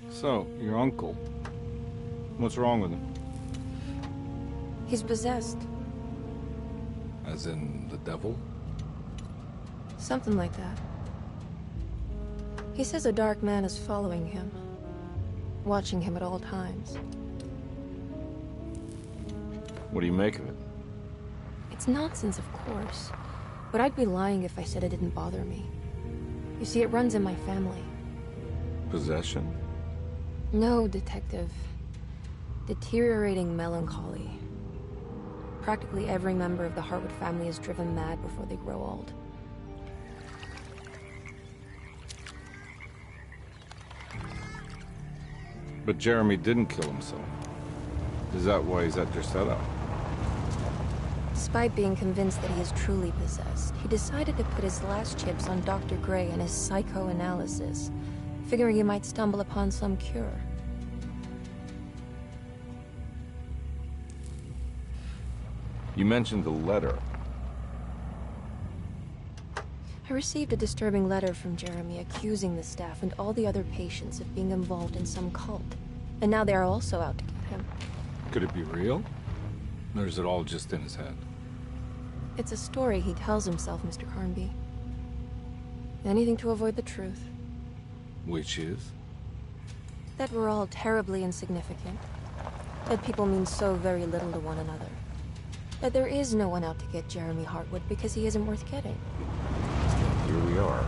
So, your uncle. What's wrong with him? He's possessed. As in the devil? Something like that. He says a dark man is following him, watching him at all times. What do you make of it? It's nonsense, of course, but I'd be lying if I said it didn't bother me. You see, it runs in my family. Possession? No, Detective. Deteriorating melancholy. Practically every member of the Hartwood family is driven mad before they grow old. But Jeremy didn't kill himself. Is that why he's at your setup? Despite being convinced that he is truly possessed, he decided to put his last chips on Dr. Gray and his psychoanalysis, figuring he might stumble upon some cure. You mentioned the letter. I received a disturbing letter from Jeremy accusing the staff and all the other patients of being involved in some cult. And now they are also out to get him. Could it be real? Or is it all just in his head? It's a story he tells himself, Mr. Carnby. Anything to avoid the truth. Which is? That we're all terribly insignificant. That people mean so very little to one another. That there is no one out to get Jeremy Hartwood because he isn't worth getting. Here we are.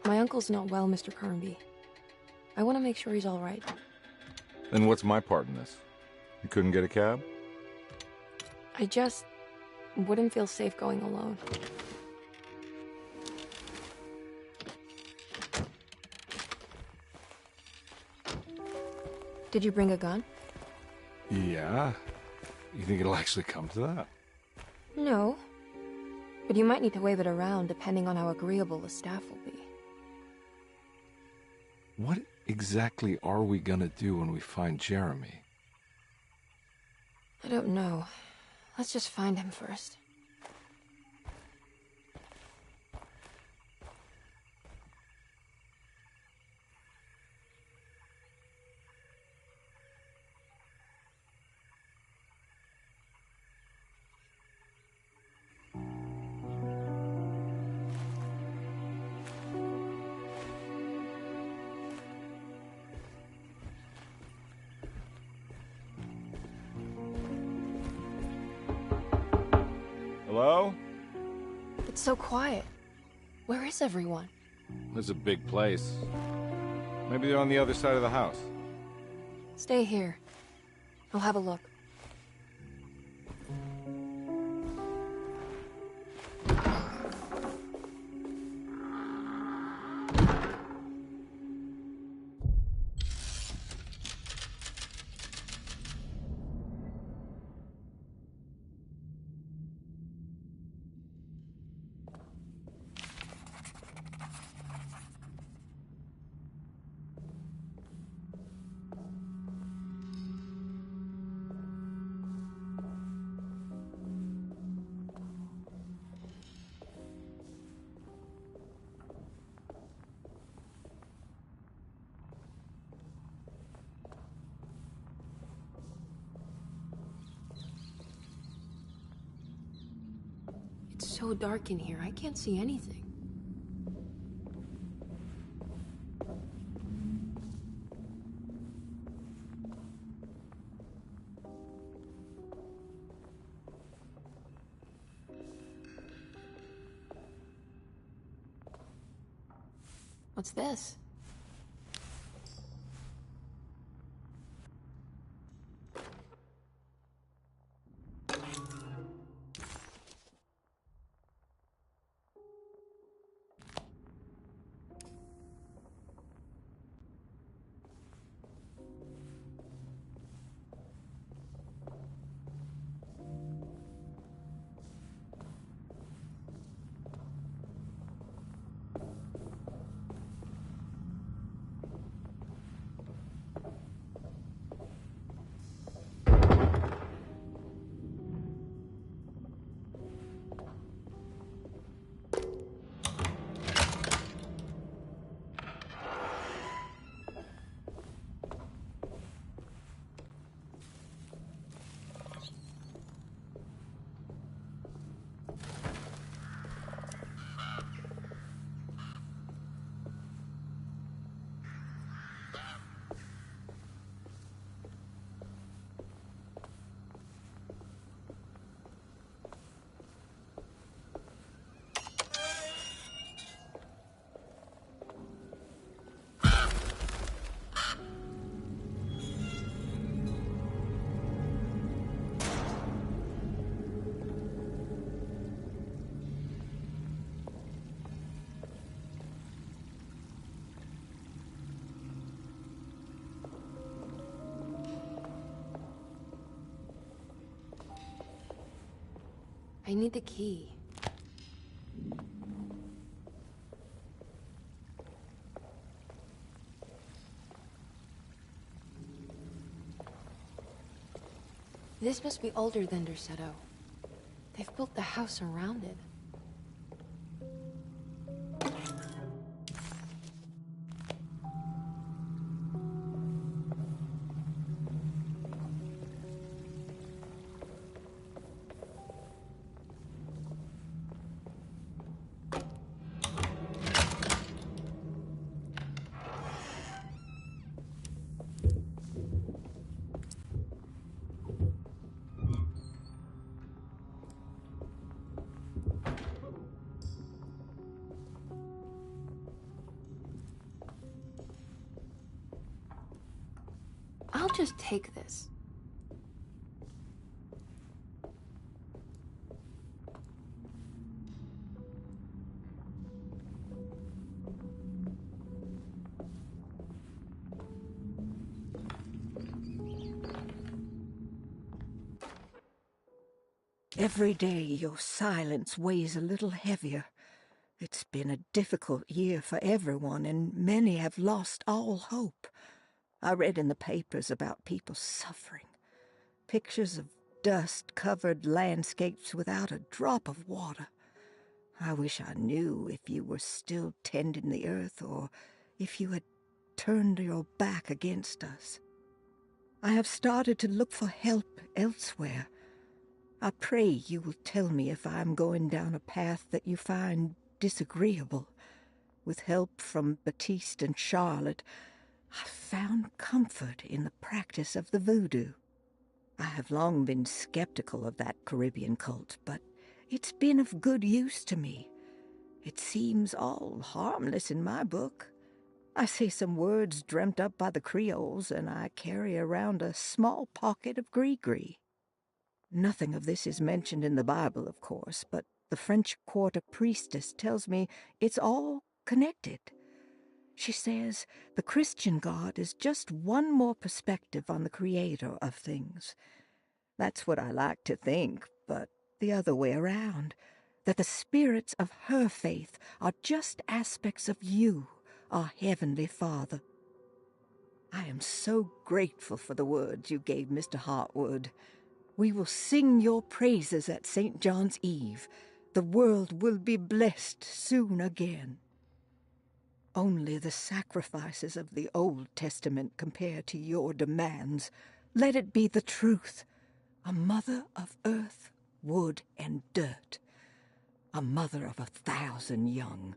My uncle's not well, Mr. Carnby. I want to make sure he's all right. Then what's my part in this? You couldn't get a cab? I just wouldn't feel safe going alone. Did you bring a gun? Yeah. You think it'll actually come to that? No. But you might need to wave it around depending on how agreeable the staff will be. What exactly are we gonna do when we find Jeremy? I don't know. Let's just find him first. Hello? It's so quiet. Where is everyone? This is a big place. Maybe they're on the other side of the house. Stay here. I'll have a look. It's so dark in here, I can't see anything. What's this? I need the key. This must be older than Derceto. They've built the house around it. I'll just take this. Every day your silence weighs a little heavier. It's been a difficult year for everyone, and many have lost all hope. I read in the papers about people suffering. Pictures of dust-covered landscapes without a drop of water. I wish I knew if you were still tending the earth or if you had turned your back against us. I have started to look for help elsewhere. I pray you will tell me if I am going down a path that you find disagreeable. With help from Baptiste and Charlotte, I found comfort in the practice of the voodoo. I have long been skeptical of that Caribbean cult, but it's been of good use to me. It seems all harmless in my book. I say some words dreamt up by the Creoles, and I carry around a small pocket of gris-gris. Nothing of this is mentioned in the Bible, of course, but the French Quarter priestess tells me it's all connected. She says the Christian God is just one more perspective on the creator of things. That's what I like to think, but the other way around, that the spirits of her faith are just aspects of you, our Heavenly Father. I am so grateful for the words you gave Mr. Hartwood. We will sing your praises at St. John's Eve. The world will be blessed soon again. Only the sacrifices of the Old Testament compare to your demands. Let it be the truth. A mother of earth, wood, and dirt. A mother of 1,000 young.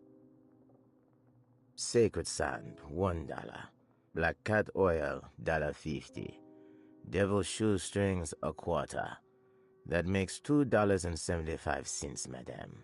Sacred sand, $1. Black cat oil, $1.50. Devil shoestrings, a quarter. That makes $2.75, madame.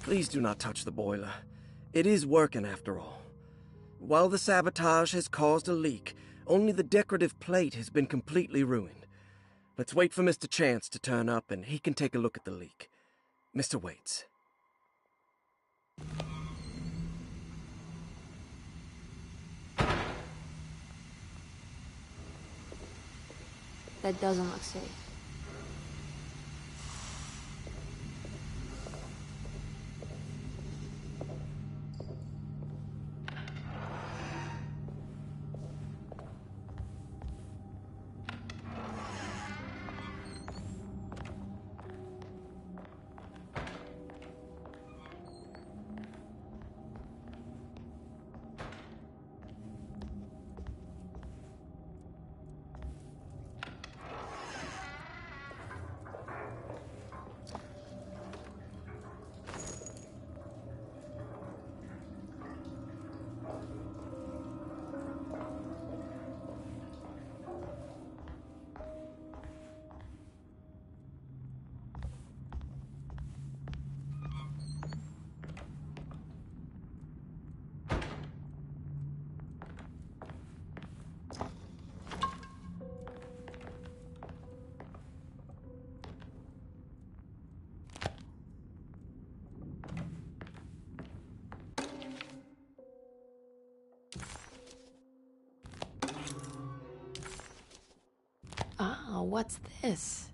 Please do not touch the boiler. It is working after all. While the sabotage has caused a leak, only the decorative plate has been completely ruined. Let's wait for Mr. Chance to turn up and he can take a look at the leak. Mr. Waits. That doesn't look safe. Ah, what's this?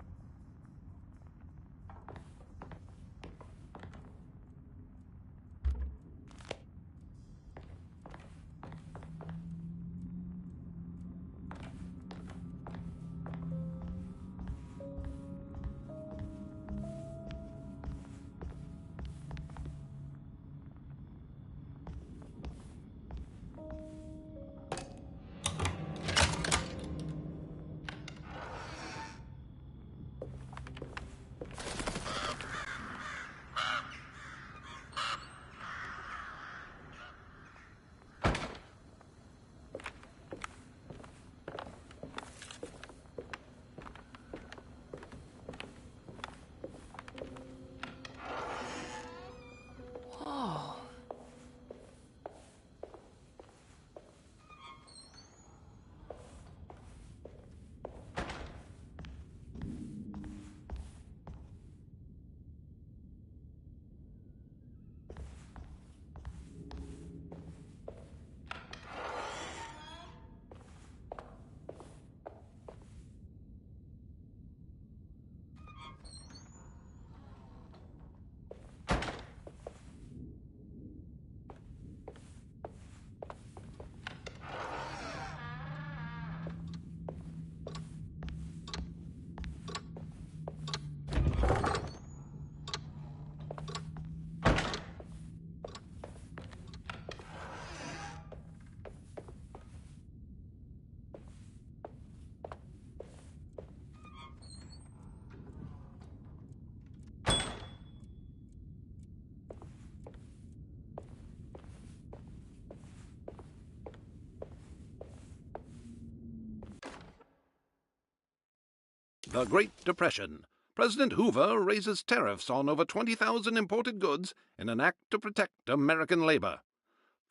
The Great Depression. President Hoover raises tariffs on over 20,000 imported goods in an act to protect American labor.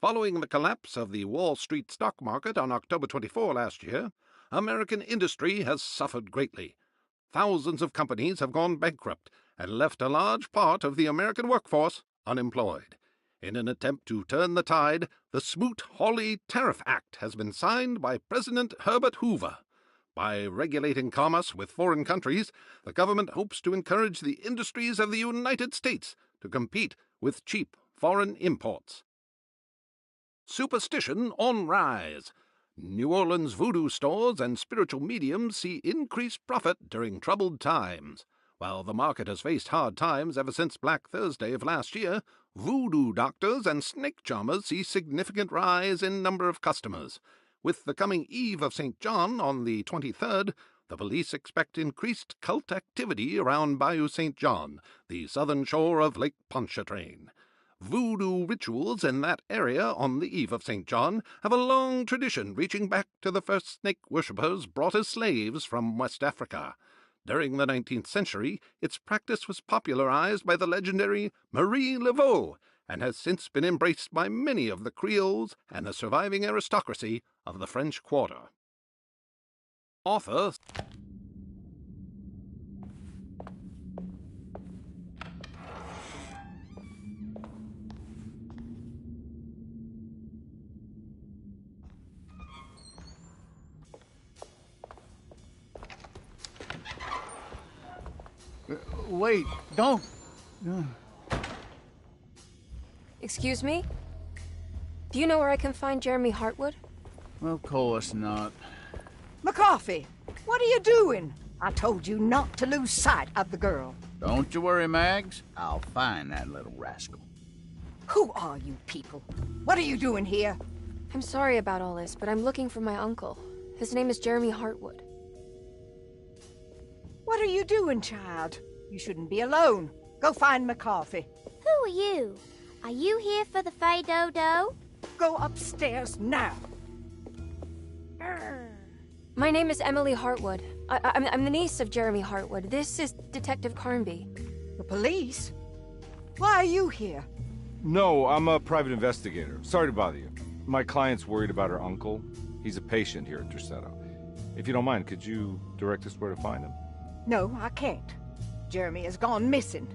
Following the collapse of the Wall Street stock market on October 24 last year, American industry has suffered greatly. Thousands of companies have gone bankrupt and left a large part of the American workforce unemployed. In an attempt to turn the tide, the Smoot-Hawley Tariff Act has been signed by President Herbert Hoover. By regulating commerce with foreign countries, the government hopes to encourage the industries of the United States to compete with cheap foreign imports. Superstition on rise. New Orleans voodoo stores and spiritual mediums see increased profit during troubled times. While the market has faced hard times ever since Black Thursday of last year, voodoo doctors and snake charmers see significant rise in number of customers. With the coming Eve of St. John on the 23rd, the police expect increased cult activity around Bayou St. John, the southern shore of Lake Pontchartrain. Voodoo rituals in that area on the Eve of St. John have a long tradition reaching back to the first snake worshippers brought as slaves from West Africa. During the 19th century, its practice was popularized by the legendary Marie Laveau and has since been embraced by many of the Creoles and the surviving aristocracy of the French Quarter. Author Wait, don't. Excuse me? Do you know where I can find Jeremy Hartwood? Of course not. McCarthy, what are you doing? I told you not to lose sight of the girl. Don't you worry, Mags. I'll find that little rascal. Who are you people? What are you doing here? I'm sorry about all this, but I'm looking for my uncle. His name is Jeremy Hartwood. What are you doing, child? You shouldn't be alone. Go find McCarthy. Who are you? Are you here for the Fay Dodo? Go upstairs now. My name is Emily Hartwood. I'm the niece of Jeremy Hartwood. This is Detective Carnby. The police? Why are you here? No, I'm a private investigator. Sorry to bother you. My client's worried about her uncle. He's a patient here at Derceto. If you don't mind, could you direct us where to find him? No, I can't. Jeremy has gone missing.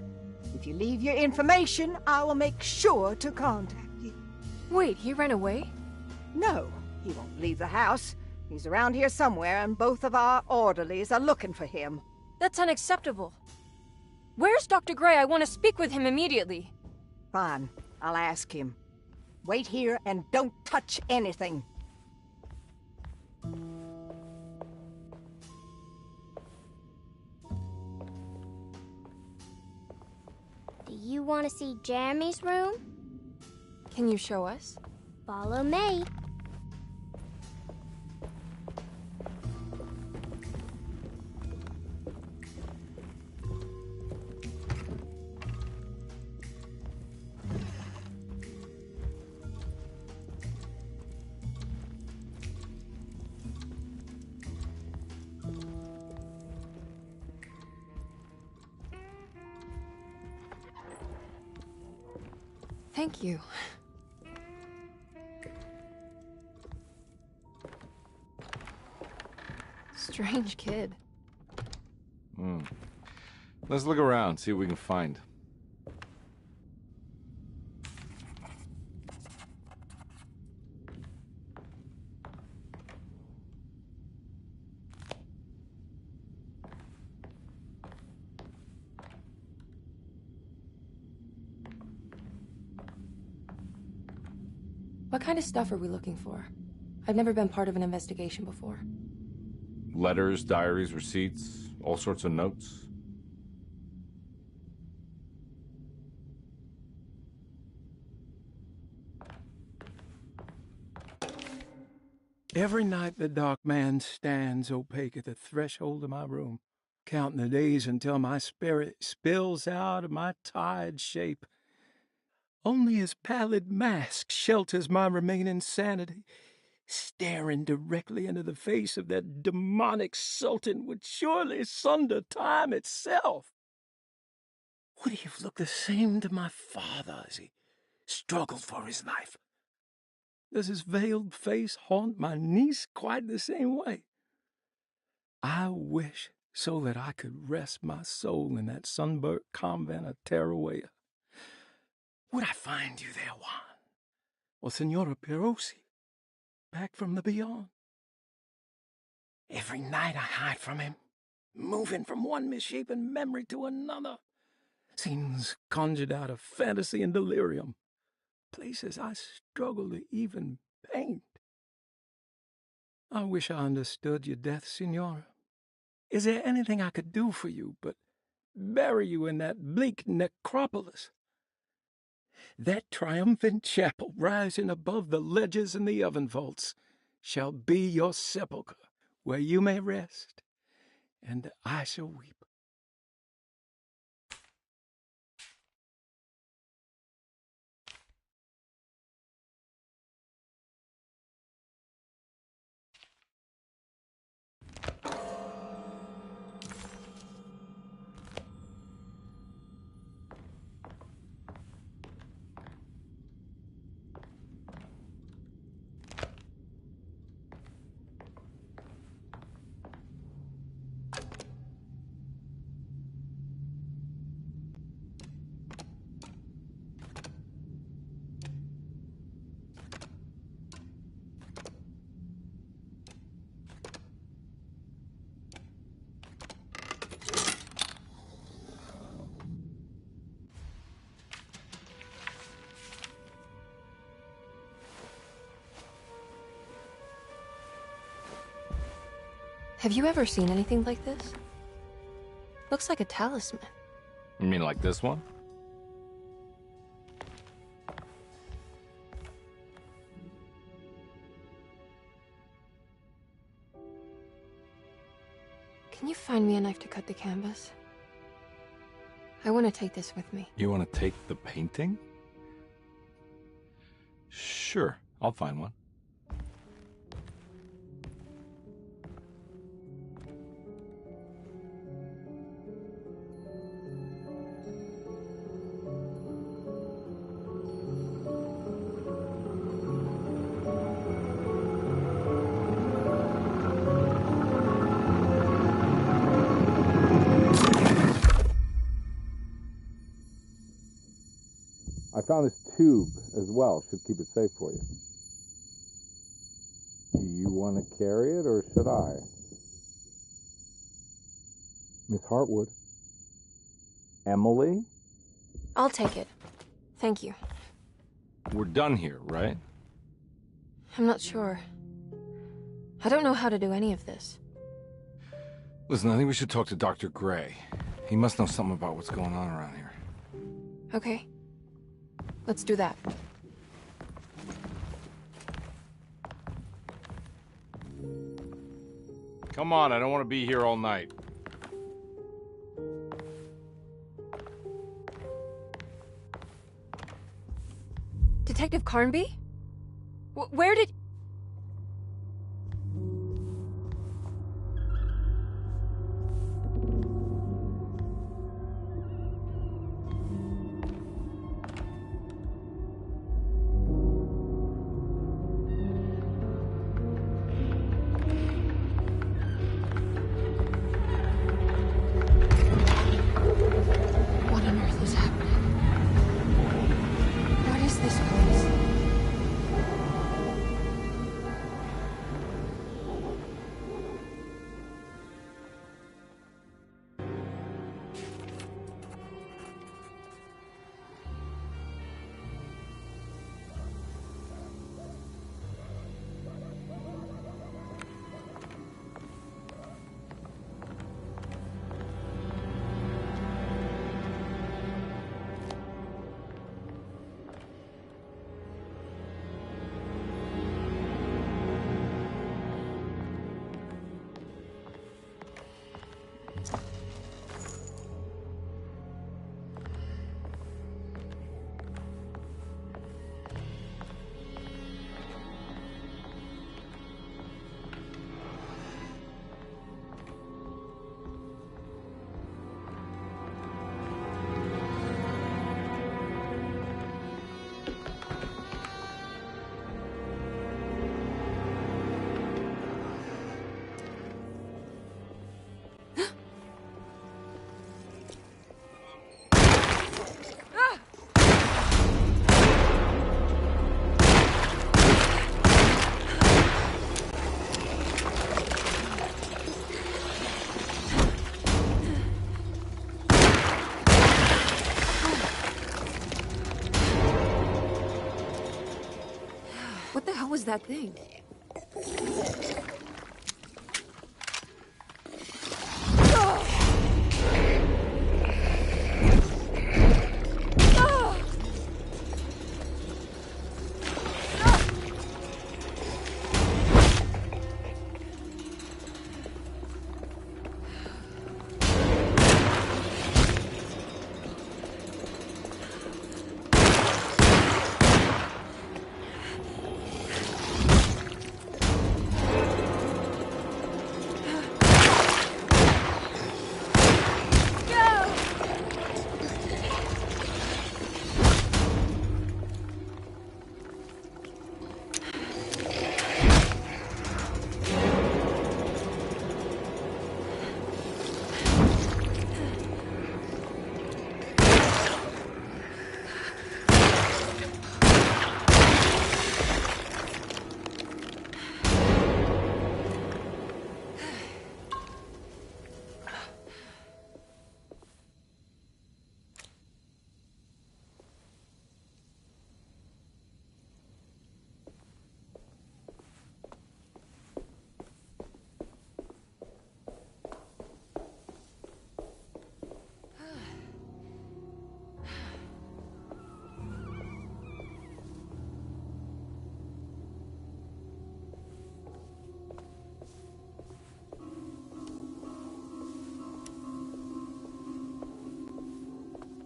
If you leave your information, I will make sure to contact you. Wait, he ran away? No, he won't leave the house. He's around here somewhere, and both of our orderlies are looking for him. That's unacceptable. Where's Dr. Gray? I want to speak with him immediately. Fine, I'll ask him. Wait here and don't touch anything. Do you want to see Jeremy's room? Can you show us? Follow me. Thank you. Strange kid. Let's look around, see what we can find. What kind of stuff are we looking for? I've never been part of an investigation before. Letters, diaries, receipts, all sorts of notes. Every night the dark man stands opaque at the threshold of my room, counting the days until my spirit spills out of my tired shape. Only his pallid mask shelters my remaining sanity. Staring directly into the face of that demonic sultan would surely sunder time itself. Would he have looked the same to my father as he struggled for his life? Does his veiled face haunt my niece quite the same way? I wish so that I could rest my soul in that sunburnt convent of Tarawea. Would I find you there, Juan? Or Senora Perosi, back from the beyond? Every night I hide from him, moving from one misshapen memory to another. Scenes conjured out of fantasy and delirium. Places I struggle to even paint. I wish I understood your death, Senora. Is there anything I could do for you but bury you in that bleak necropolis? That triumphant chapel rising above the ledges and the oven vaults shall be your sepulchre, where you may rest, and I shall weep. Have you ever seen anything like this? Looks like a talisman. You mean like this one? Can you find me a knife to cut the canvas? I want to take this with me. You want to take the painting? Sure, I'll find one. I found this tube as well. Should keep it safe for you. Do you want to carry it, or should I? Miss Hartwood? Emily? I'll take it. Thank you. We're done here, right? I'm not sure. I don't know how to do any of this. Listen, I think we should talk to Dr. Gray. He must know something about what's going on around here. Okay. Let's do that. Come on, I don't want to be here all night. Detective Carnby? Where did... What on earth is happening? What is this place? What the hell was that thing?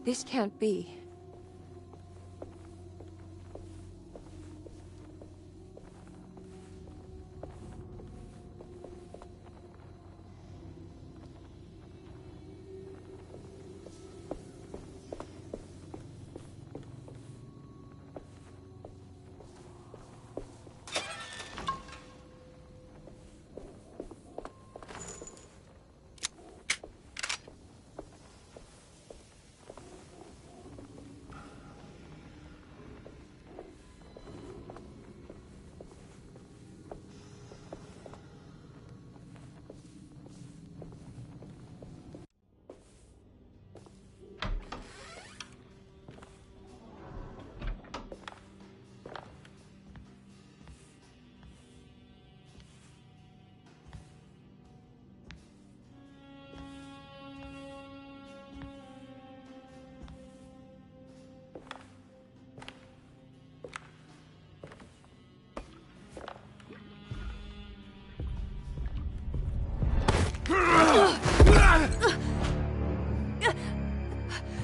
This can't be.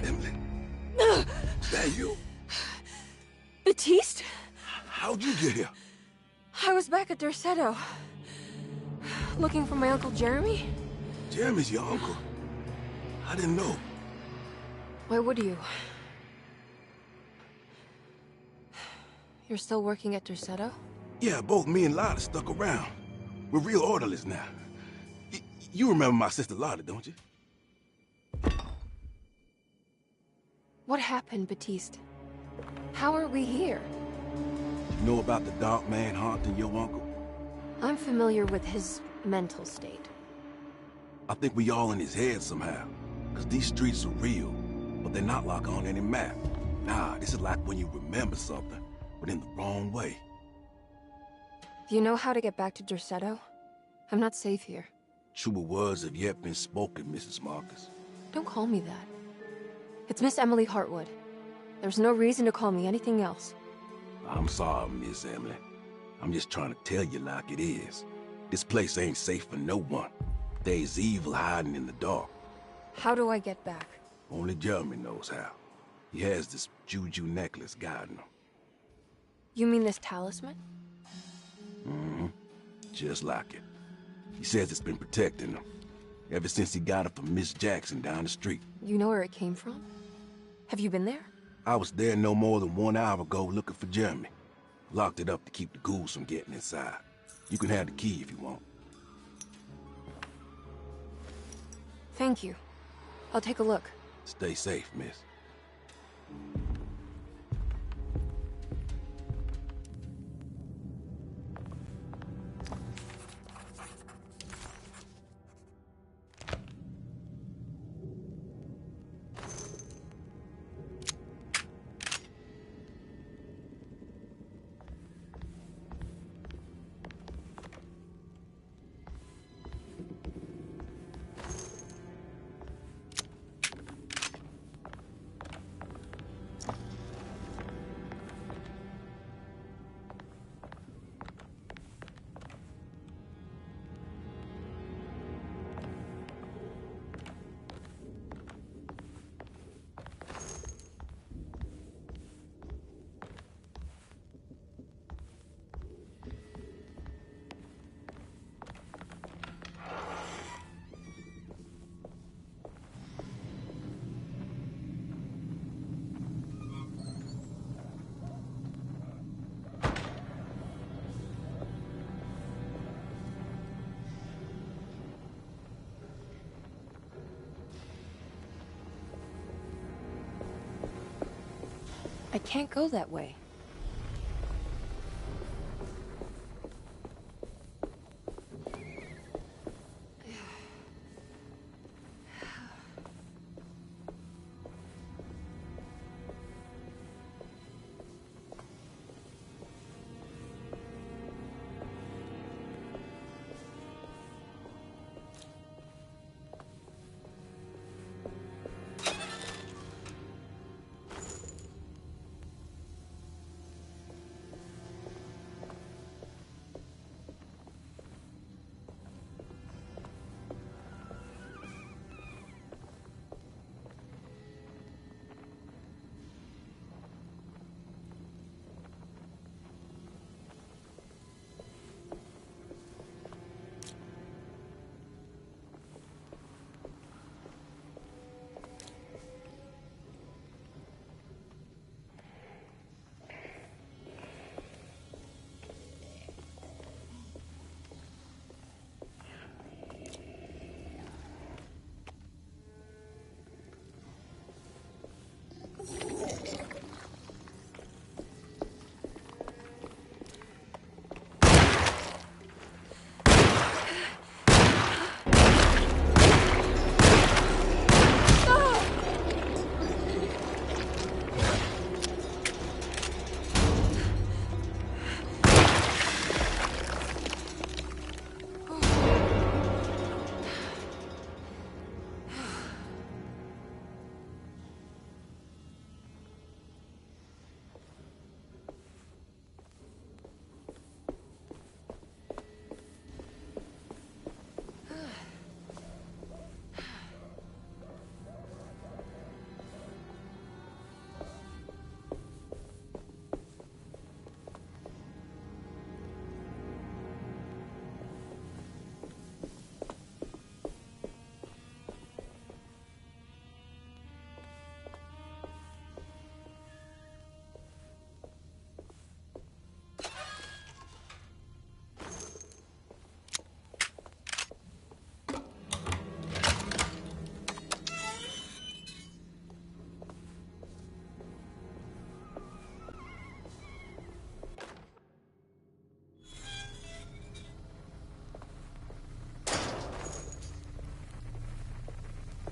Emily, is that you? Batiste? How'd you get here? I was back at Derceto. Looking for my Uncle Jeremy? Jeremy's your uncle. I didn't know. Why would you? You're still working at Derceto? Yeah, both me and Lotta stuck around. We're real orderlies now. You remember my sister Lotta, don't you? What happened, Batiste? How are we here? You know about the dark man haunting your uncle? I'm familiar with his mental state. I think we all in his head somehow. Because these streets are real, but they're not like on any map. Nah, this is like when you remember something, but in the wrong way. Do you know how to get back to Derceto? I'm not safe here. Truer words have yet been spoken, Mrs. Marcus. Don't call me that. It's Miss Emily Hartwood. There's no reason to call me anything else. I'm sorry, Miss Emily. I'm just trying to tell you like it is. This place ain't safe for no one. There's evil hiding in the dark. How do I get back? Only Jeremy knows how. He has this juju necklace guiding him. You mean this talisman? Mm-hmm. Just like it. He says it's been protecting him ever since he got it from Miss Jackson down the street. You know where it came from? Have you been there? I was there no more than 1 hour ago looking for Jeremy. Locked it up to keep the ghouls from getting inside. You can have the key if you want. Thank you. I'll take a look. Stay safe, miss. I can't go that way.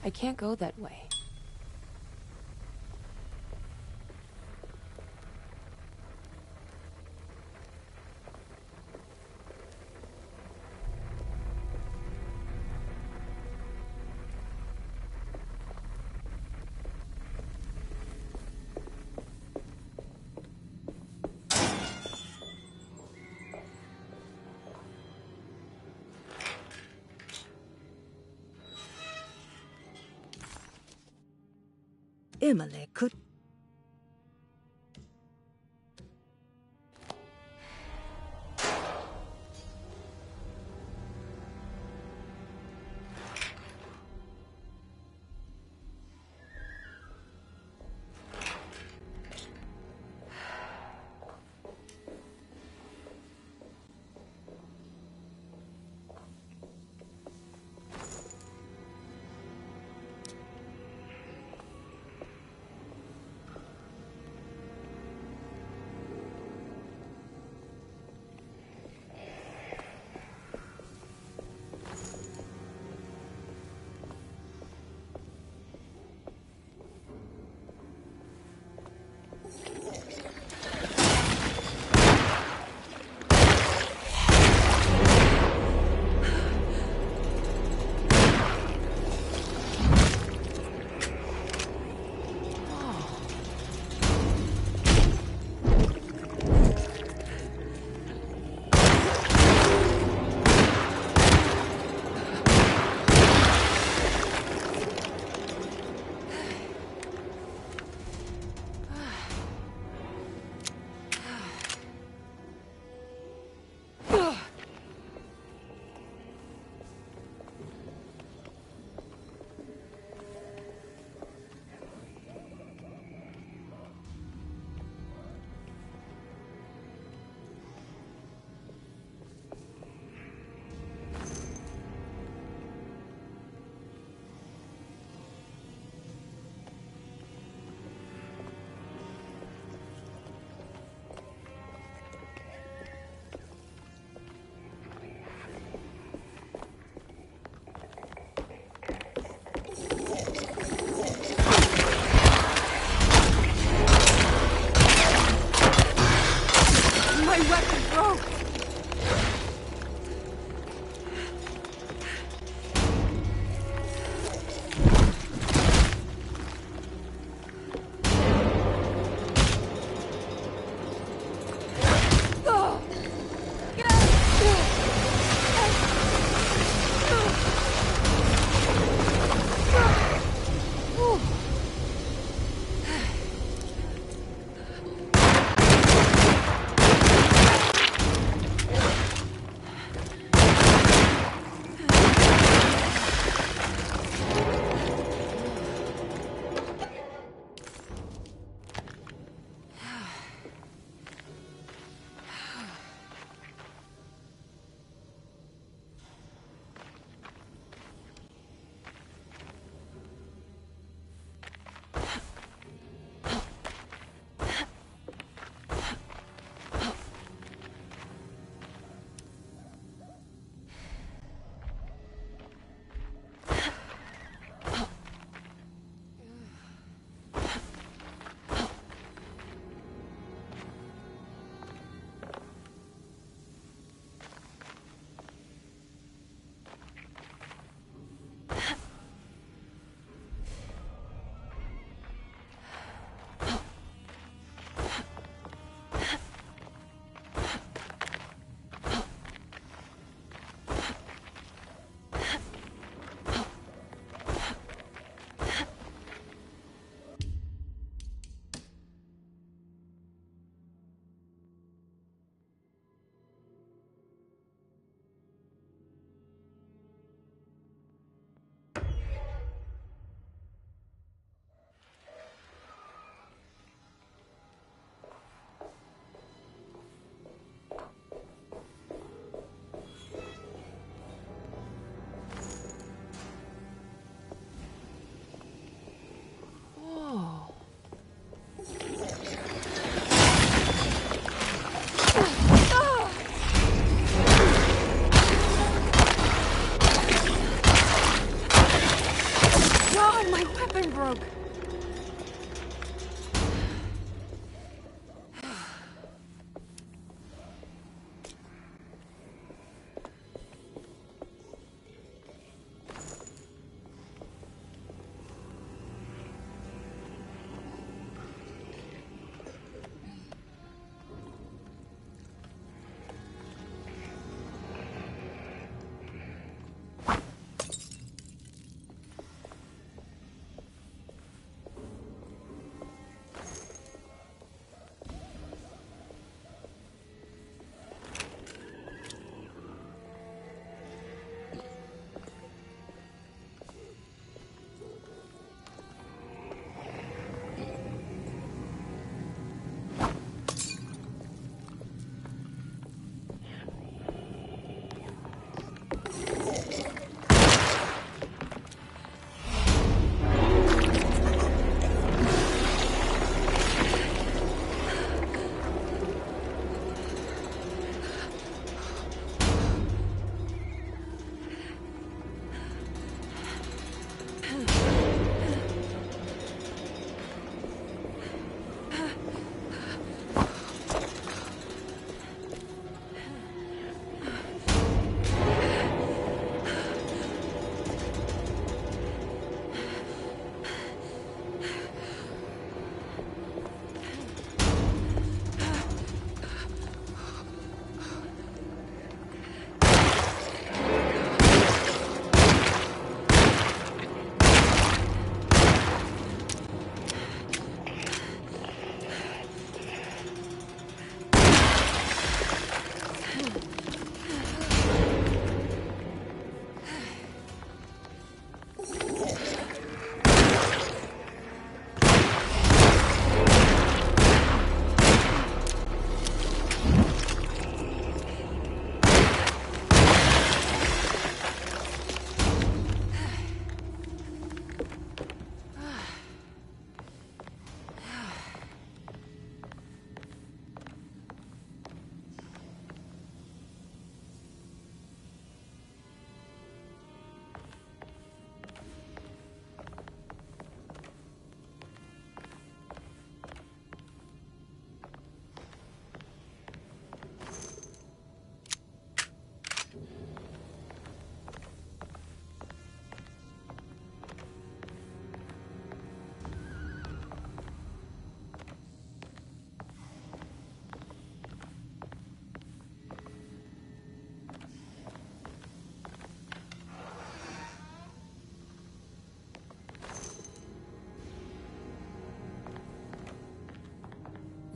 I can't go that way. Emily, could...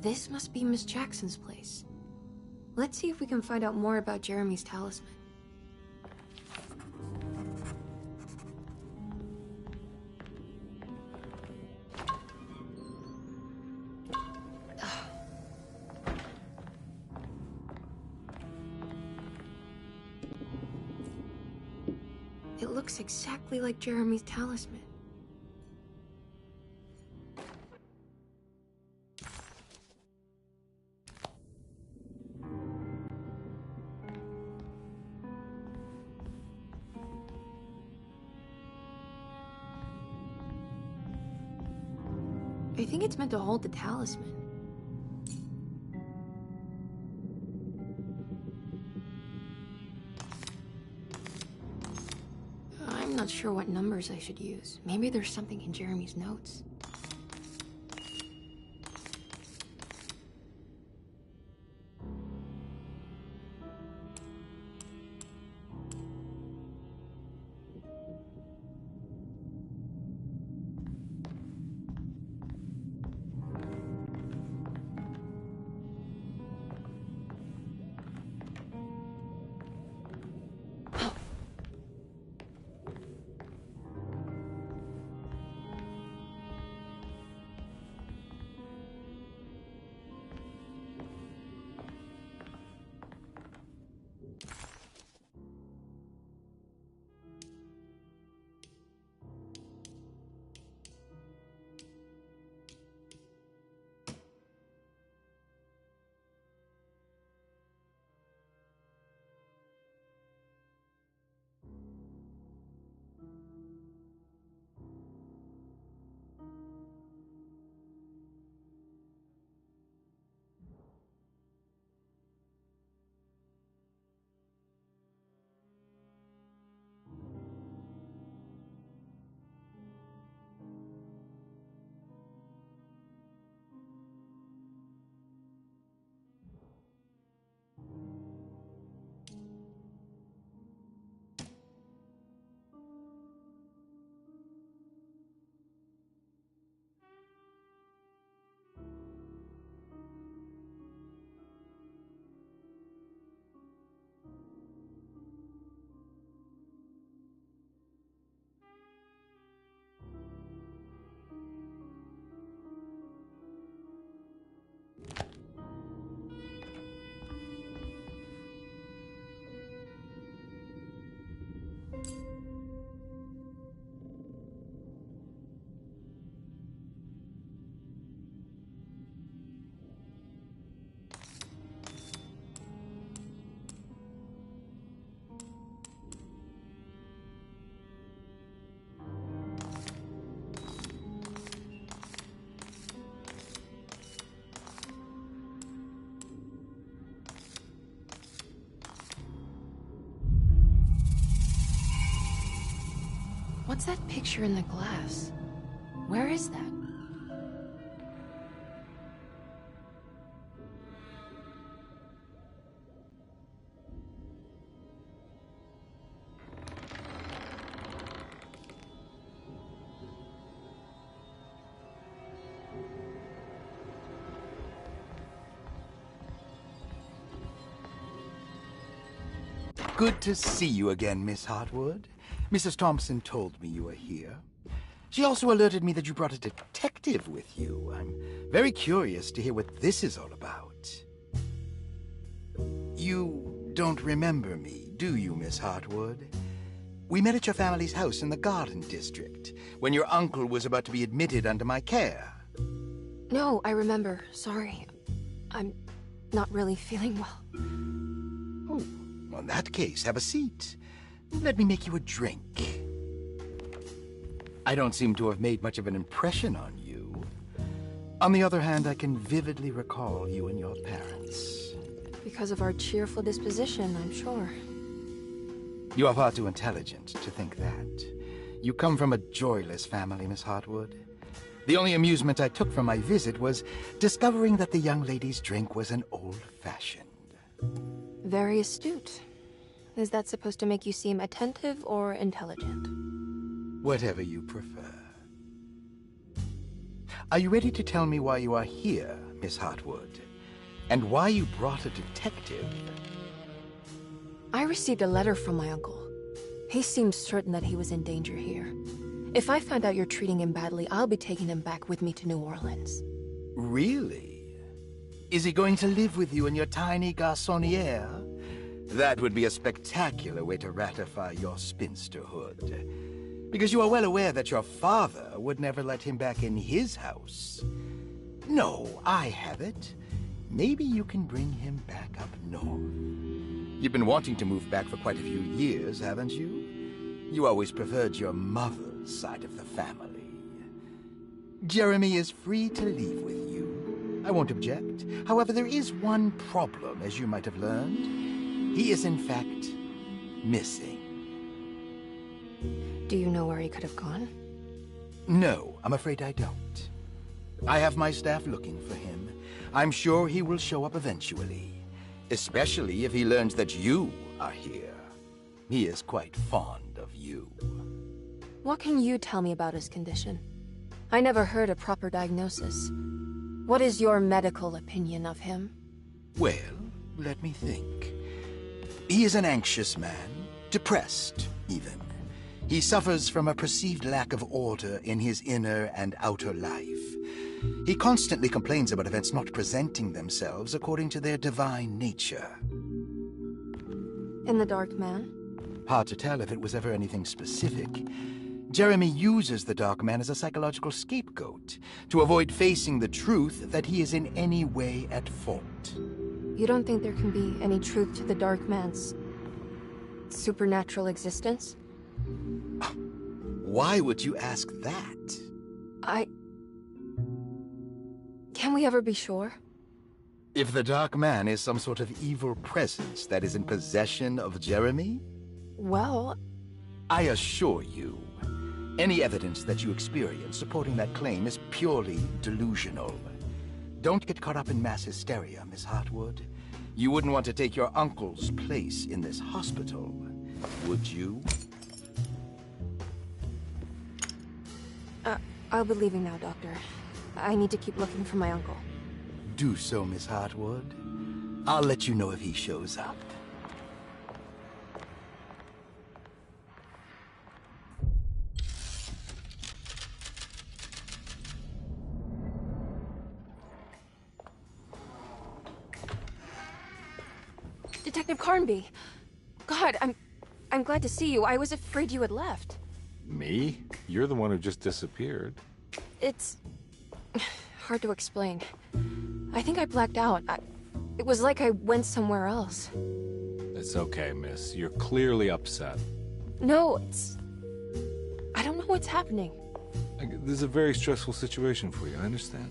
This must be Miss Jackson's place. Let's see if we can find out more about Jeremy's talisman. It looks exactly like Jeremy's talisman. I think it's meant to hold the talisman. I'm not sure what numbers I should use. Maybe there's something in Jeremy's notes. What's that picture in the glass? Where is that? Good to see you again, Miss Hartwood. Mrs. Thompson told me you were here. She also alerted me that you brought a detective with you. I'm very curious to hear what this is all about. You don't remember me, do you, Miss Hartwood? We met at your family's house in the Garden District, when your uncle was about to be admitted under my care. No, I remember. Sorry. I'm not really feeling well. Oh, well, in that case, have a seat. Let me make you a drink. I don't seem to have made much of an impression on you. On the other hand, I can vividly recall you and your parents. Because of our cheerful disposition, I'm sure. You are far too intelligent to think that. You come from a joyless family, Miss Hartwood. The only amusement I took from my visit was discovering that the young lady's drink was an old-fashioned. Very astute. Is that supposed to make you seem attentive or intelligent? Whatever you prefer. Are you ready to tell me why you are here, Miss Hartwood, and why you brought a detective. I received a letter from my uncle. He seemed certain that he was in danger here. If I find out you're treating him badly, I'll be taking him back with me to New Orleans. Really? Is he going to live with you in your tiny garçonniere? That would be a spectacular way to ratify your spinsterhood. Because you are well aware that your father would never let him back in his house. No, I have it. Maybe you can bring him back up north. You've been wanting to move back for quite a few years, haven't you? You always preferred your mother's side of the family. Jeremy is free to leave with you. I won't object. However, there is one problem, as you might have learned. He is, in fact, missing. Do you know where he could have gone? No, I'm afraid I don't. I have my staff looking for him. I'm sure he will show up eventually. Especially if he learns that you are here. He is quite fond of you. What can you tell me about his condition? I never heard a proper diagnosis. What is your medical opinion of him? Well, let me think. He is an anxious man, depressed, even. He suffers from a perceived lack of order in his inner and outer life. He constantly complains about events not presenting themselves according to their divine nature. And the Dark Man? Hard to tell if it was ever anything specific. Jeremy uses the Dark Man as a psychological scapegoat to avoid facing the truth that he is in any way at fault. You don't think there can be any truth to the Dark Man's supernatural existence? Why would you ask that? Can we ever be sure? If the Dark Man is some sort of evil presence that is in possession of Jeremy? Well, I assure you, any evidence that you experience supporting that claim is purely delusional. Don't get caught up in mass hysteria, Miss Hartwood. You wouldn't want to take your uncle's place in this hospital, would you? I'll be leaving now, Doctor. I need to keep looking for my uncle. Do so, Miss Hartwood. I'll let you know if he shows up. Detective Carnby! God, I'm glad to see you. I was afraid you had left. Me? You're the one who just disappeared. It's hard to explain. I think I blacked out. It was like I went somewhere else. It's okay, miss. You're clearly upset. No, I don't know what's happening. This is a very stressful situation for you, I understand.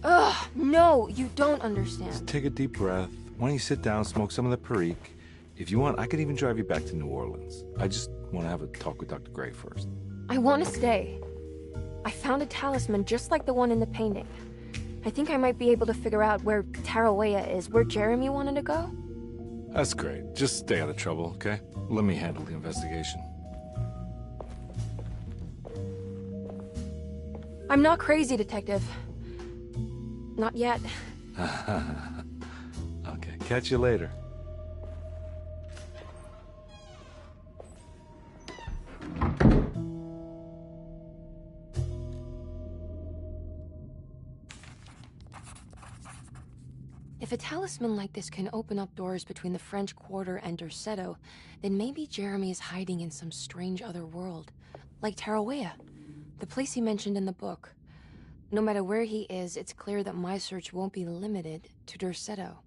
Ugh, no, you don't understand. Just take a deep breath. Why don't you sit down, smoke some of the Perique? If you want, I could even drive you back to New Orleans. I just want to have a talk with Dr. Gray first. I want to stay. I found a talisman just like the one in the painting. I think I might be able to figure out where Tarawea is, where Jeremy wanted to go. That's great. Just stay out of trouble, okay? Let me handle the investigation. I'm not crazy, Detective. Not yet. Okay, catch you later. If a talisman like this can open up doors between the French Quarter and Derceto, then maybe Jeremy is hiding in some strange other world, like Tarawea, the place he mentioned in the book. No matter where he is, it's clear that my search won't be limited to Derceto.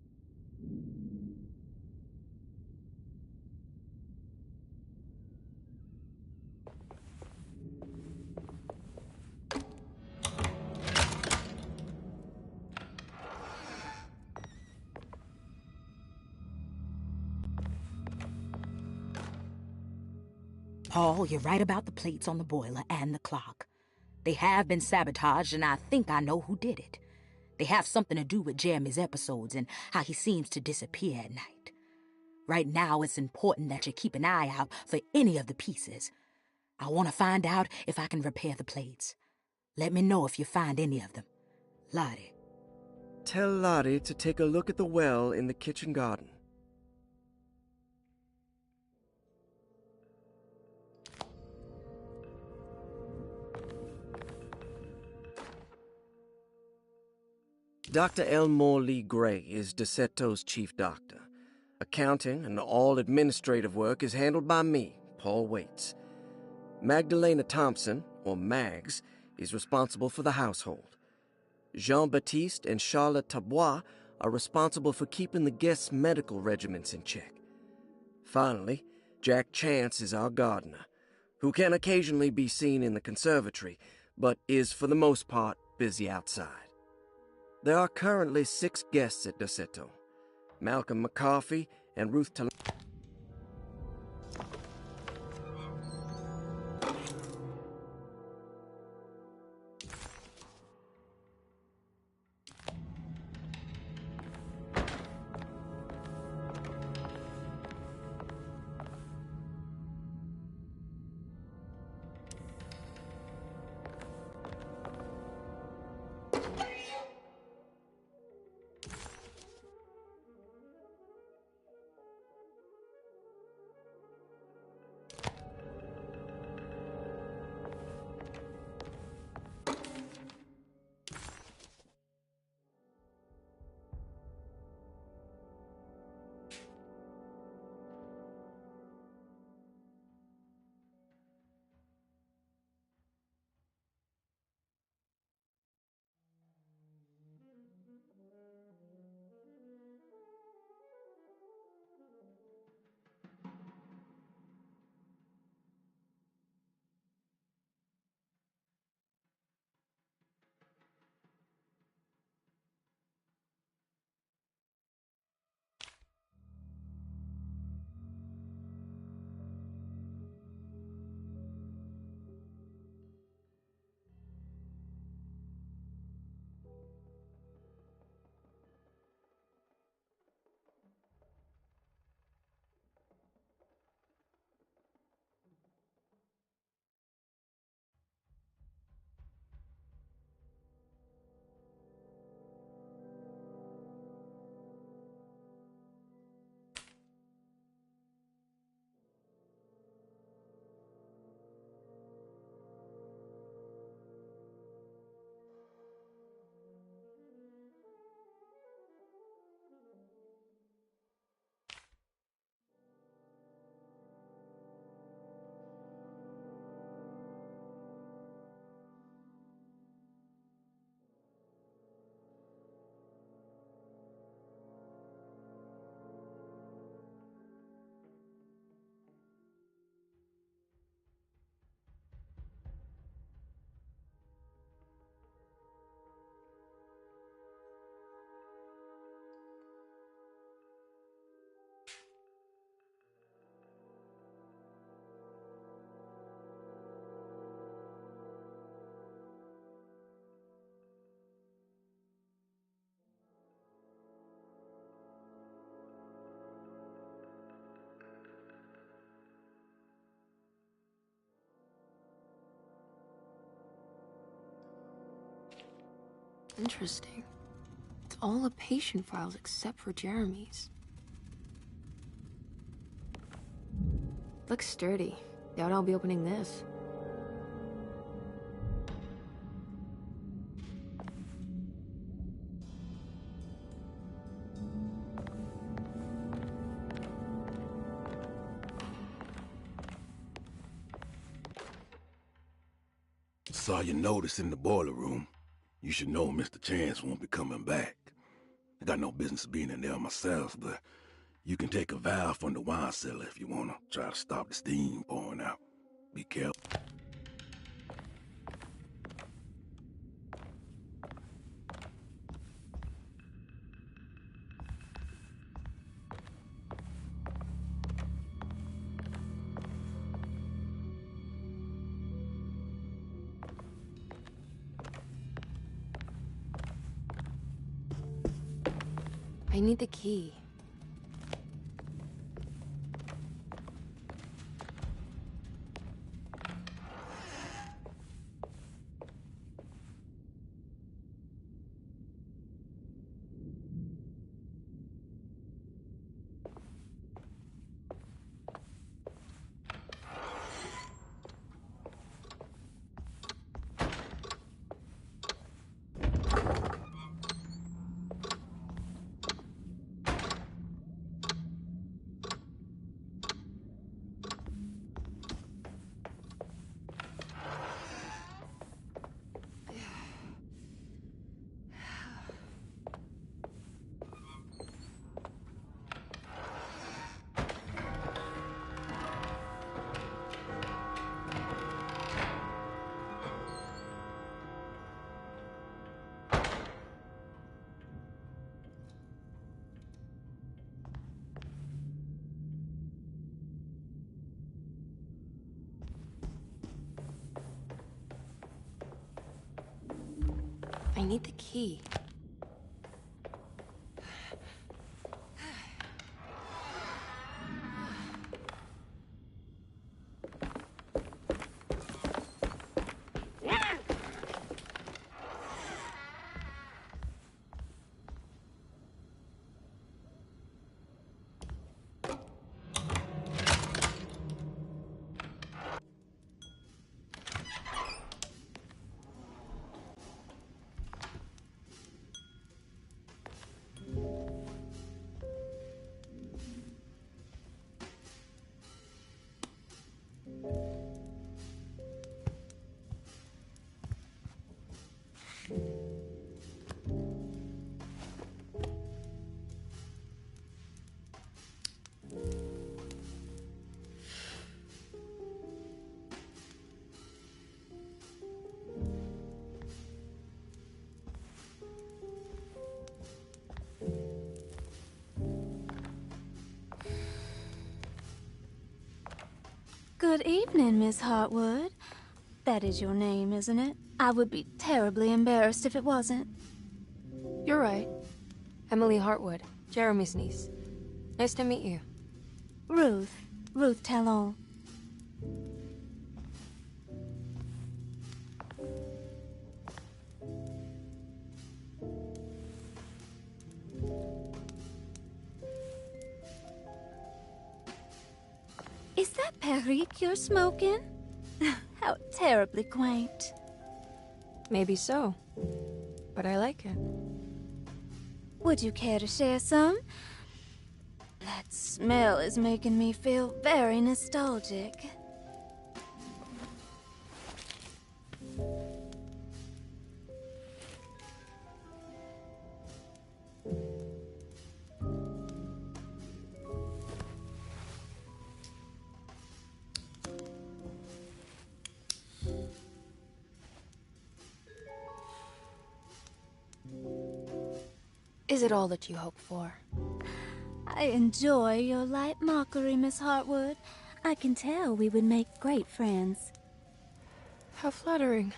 Paul, you're right about the plates on the boiler and the clock. They have been sabotaged, and I think I know who did it. They have something to do with Jeremy's episodes and how he seems to disappear at night. Right now, it's important that you keep an eye out for any of the pieces. I want to find out if I can repair the plates. Let me know if you find any of them. Lottie. tell Lottie to take a look at the well in the kitchen garden. Dr. Elmore Lee Gray is DeSeto's chief doctor. Accounting and all administrative work is handled by me, Paul Waits. Magdalena Thompson, or Mags, is responsible for the household. Jean-Baptiste and Charlotte Tabois are responsible for keeping the guests' medical regimens in check. Finally, Jack Chance is our gardener, who can occasionally be seen in the conservatory, but is for the most part busy outside. There are currently 6 guests at DeSeto: Malcolm McCarthy and Ruth Tal. Interesting. It's all the patient files except for Jeremy's. Looks sturdy. Doubt I'll be opening this. Saw your notice in the boiler room. You should know Mr. Chance won't be coming back. I got no business being in there myself, but you can take a valve from the wine cellar if you want to try to stop the steam pouring out. Be careful. I need the key. need the key. Good evening, Miss Hartwood. That is your name, isn't it? I would be terribly embarrassed if it wasn't. You're right. Emily Hartwood, Jeremy's niece. Nice to meet you. Ruth Talon. Is that Perique you're smoking? How terribly quaint. Maybe so, but I like it. Would you care to share some? That smell is making me feel very nostalgic. Is it all that you hope for? I enjoy your light mockery, Miss Hartwood. I can tell we would make great friends. How flattering.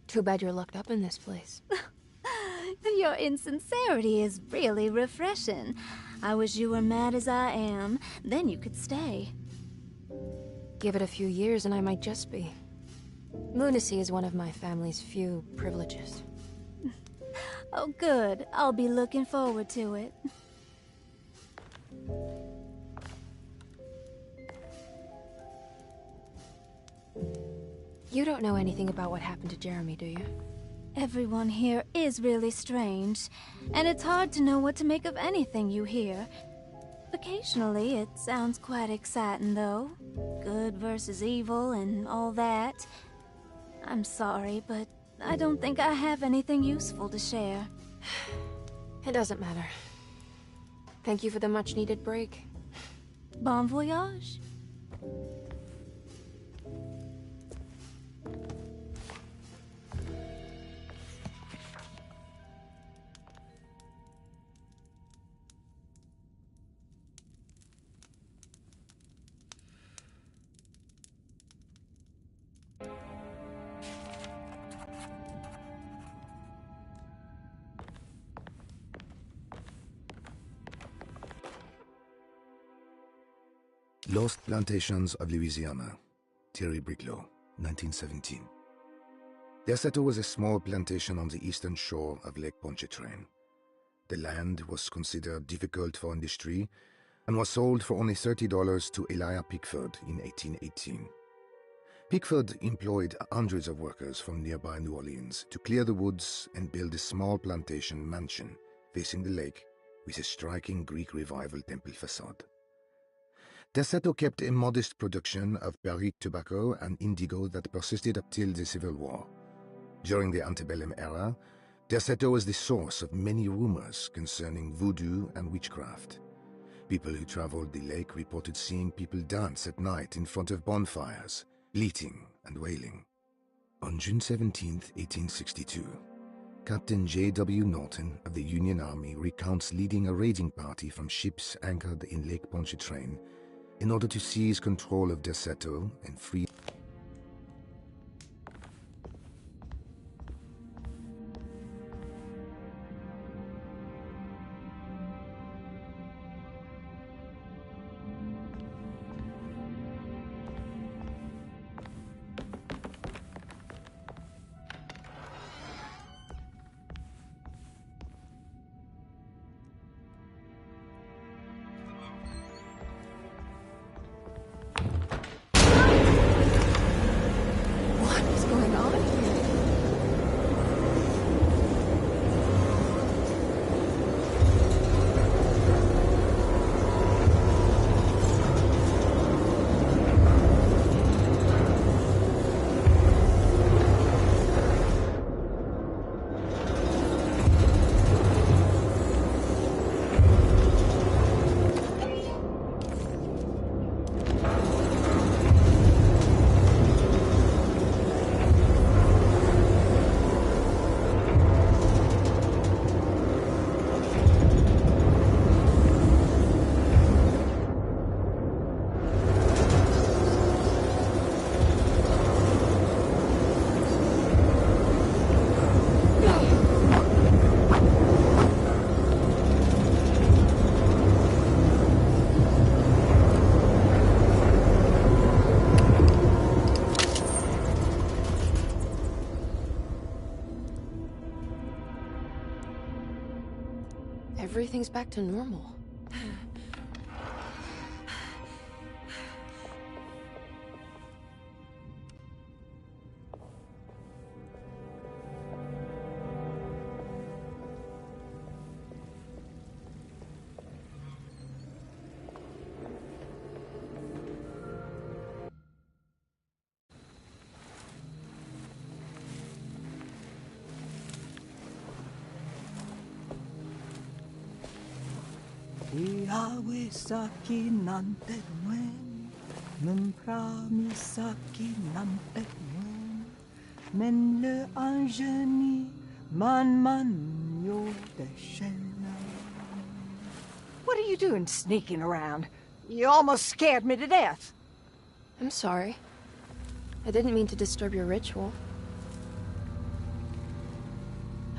Too bad you're locked up in this place. Your insincerity is really refreshing. I wish you were mad as I am. Then you could stay. Give it a few years and I might just be. Lunacy is one of my family's few privileges. Oh, good. I'll be looking forward to it. You don't know anything about what happened to Jeremy, do you? Everyone here is really strange, and it's hard to know what to make of anything you hear. Occasionally, it sounds quite exciting, though. Good versus evil and all that. I'm sorry, but I don't think I have anything useful to share. It doesn't matter. Thank you for the much-needed break. Bon voyage. Lost Plantations of Louisiana, Thierry Briclot, 1917. Derceto was a small plantation on the eastern shore of Lake Pontchartrain. The land was considered difficult for industry and was sold for only $30 to Elijah Pickford in 1818. Pickford employed hundreds of workers from nearby New Orleans to clear the woods and build a small plantation mansion facing the lake with a striking Greek Revival temple facade. Derceto kept a modest production of Perique tobacco and indigo that persisted up till the Civil War. During the antebellum era, Derceto was the source of many rumors concerning voodoo and witchcraft. People who traveled the lake reported seeing people dance at night in front of bonfires, bleating and wailing. On June 17, 1862, Captain J.W. Norton of the Union Army recounts leading a raiding party from ships anchored in Lake Pontchartrain in order to seize control of Derceto and free. everything's back to normal. Iawesaki nante ngwen, mempramisaki nante ngwen, men le anjeni man yo deshena. What are you doing sneaking around? You almost scared me to death. I'm sorry. I didn't mean to disturb your ritual.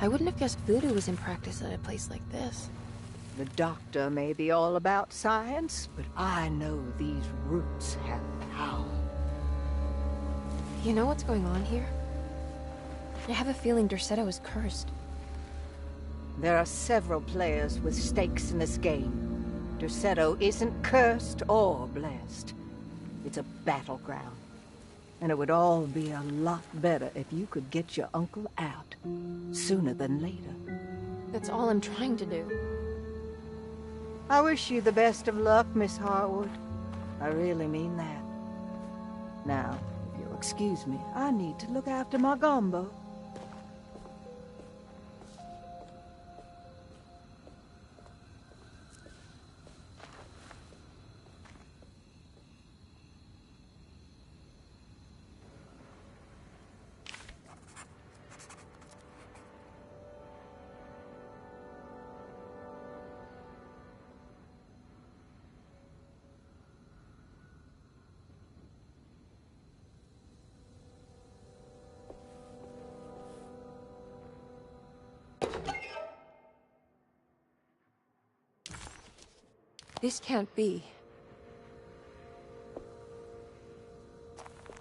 I wouldn't have guessed voodoo was in practice at a place like this. The doctor may be all about science, but I know these roots have power. You know what's going on here? I have a feeling Derceto is cursed. There are several players with stakes in this game. Derceto isn't cursed or blessed. It's a battleground. And it would all be a lot better if you could get your uncle out sooner than later. That's all I'm trying to do. I wish you the best of luck, Miss Harwood. I really mean that. Now, if you'll excuse me, I need to look after my gumbo. This can't be.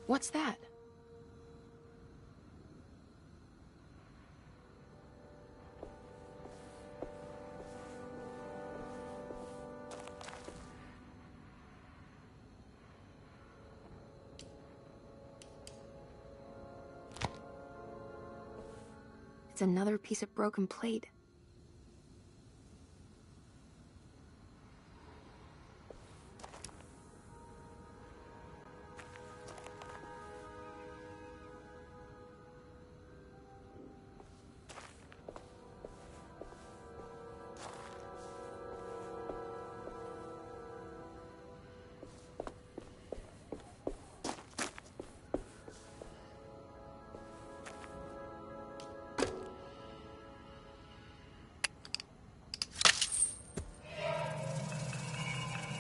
What's that? It's another piece of broken plate.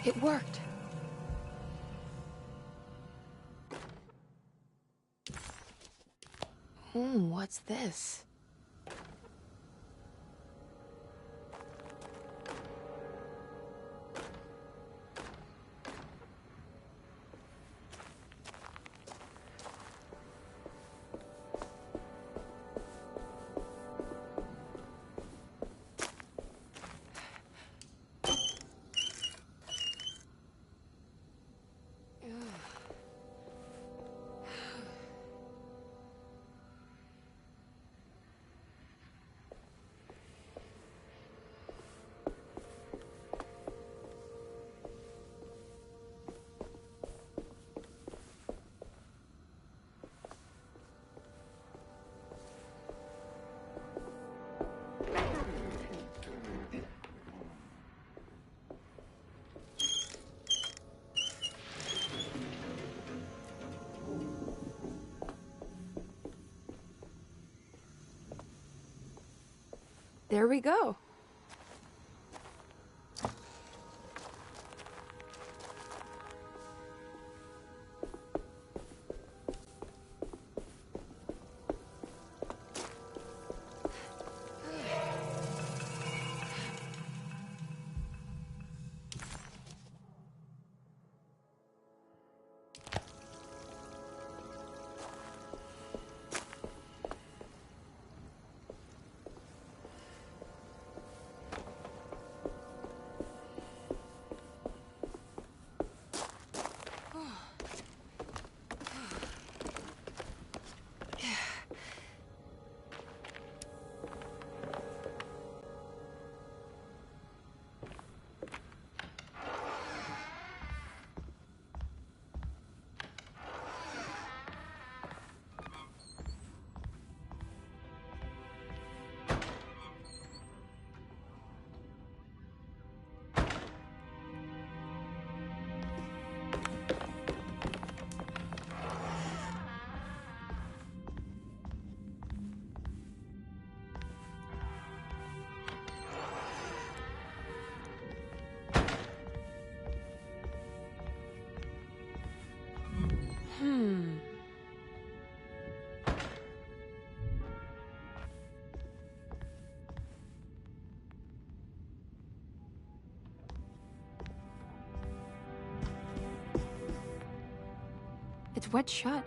It worked. What's this? There we go. It's wet shut.